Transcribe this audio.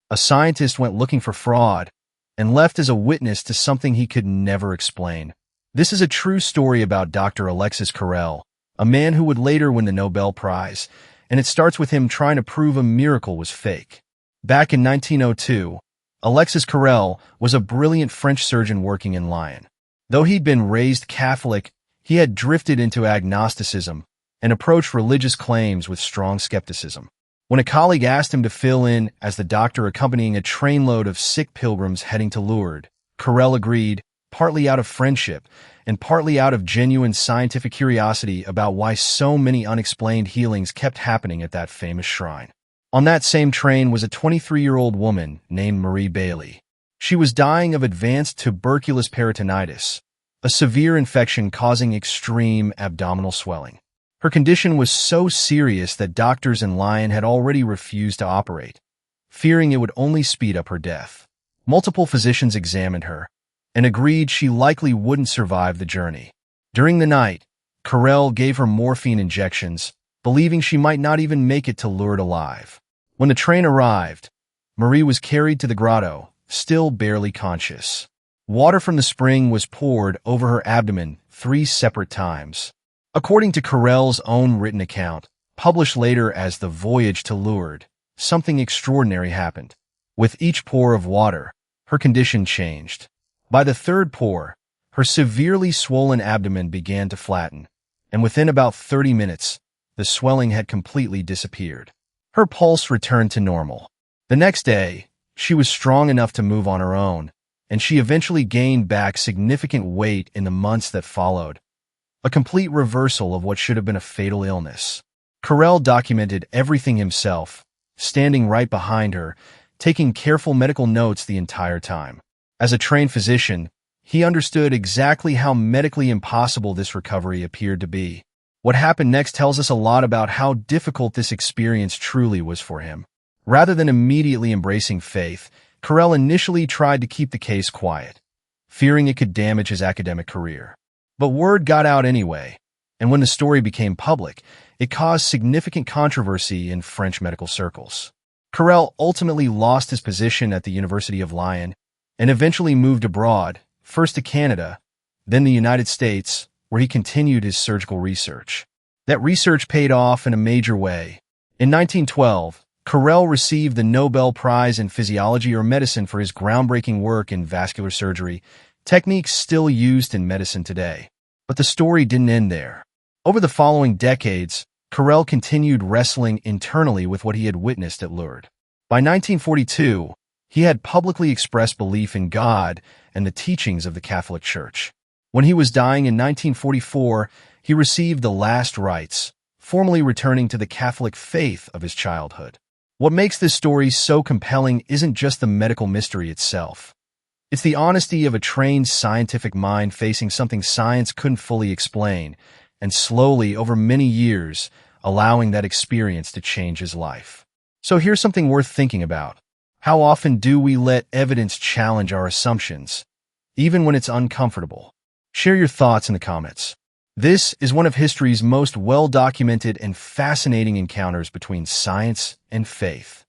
A scientist went looking for fraud and left as a witness to something he could never explain. This is a true story about Dr. Alexis Carrel, a man who would later win the Nobel Prize, and it starts with him trying to prove a miracle was fake. Back in 1902, Alexis Carrel was a brilliant French surgeon working in Lyon. Though he'd been raised Catholic, he had drifted into agnosticism and approached religious claims with strong skepticism. When a colleague asked him to fill in as the doctor accompanying a trainload of sick pilgrims heading to Lourdes, Carrel agreed, partly out of friendship and partly out of genuine scientific curiosity about why so many unexplained healings kept happening at that famous shrine. On that same train was a 23-year-old woman named Marie Bailey. She was dying of advanced tuberculous peritonitis, a severe infection causing extreme abdominal swelling. Her condition was so serious that doctors in Lyon had already refused to operate, fearing it would only speed up her death. Multiple physicians examined her and agreed she likely wouldn't survive the journey. During the night, Carrel gave her morphine injections, believing she might not even make it to Lourdes alive. When the train arrived, Marie was carried to the grotto, still barely conscious. Water from the spring was poured over her abdomen 3 separate times. According to Carrel's own written account, published later as The Voyage to Lourdes, something extraordinary happened. With each pour of water, her condition changed. By the 3rd pour, her severely swollen abdomen began to flatten, and within about 30 minutes, the swelling had completely disappeared. Her pulse returned to normal. The next day, she was strong enough to move on her own, and she eventually gained back significant weight in the months that followed, a complete reversal of what should have been a fatal illness. Carrel documented everything himself, standing right behind her, taking careful medical notes the entire time. As a trained physician, he understood exactly how medically impossible this recovery appeared to be. What happened next tells us a lot about how difficult this experience truly was for him. Rather than immediately embracing faith, Carrel initially tried to keep the case quiet, fearing it could damage his academic career. But word got out anyway, and when the story became public, it caused significant controversy in French medical circles. Carrel ultimately lost his position at the University of Lyon and eventually moved abroad, first to Canada, then the United States, where he continued his surgical research. That research paid off in a major way. In 1912, Carrel received the Nobel Prize in Physiology or Medicine for his groundbreaking work in vascular surgery, techniques still used in medicine today. But the story didn't end there. Over the following decades, Carrel continued wrestling internally with what he had witnessed at Lourdes. By 1942, he had publicly expressed belief in God and the teachings of the Catholic Church. When he was dying in 1944, he received the last rites, formally returning to the Catholic faith of his childhood. What makes this story so compelling isn't just the medical mystery itself. It's the honesty of a trained scientific mind facing something science couldn't fully explain, and slowly, over many years, allowing that experience to change his life. So here's something worth thinking about. How often do we let evidence challenge our assumptions, even when it's uncomfortable? Share your thoughts in the comments. This is one of history's most well-documented and fascinating encounters between science and faith.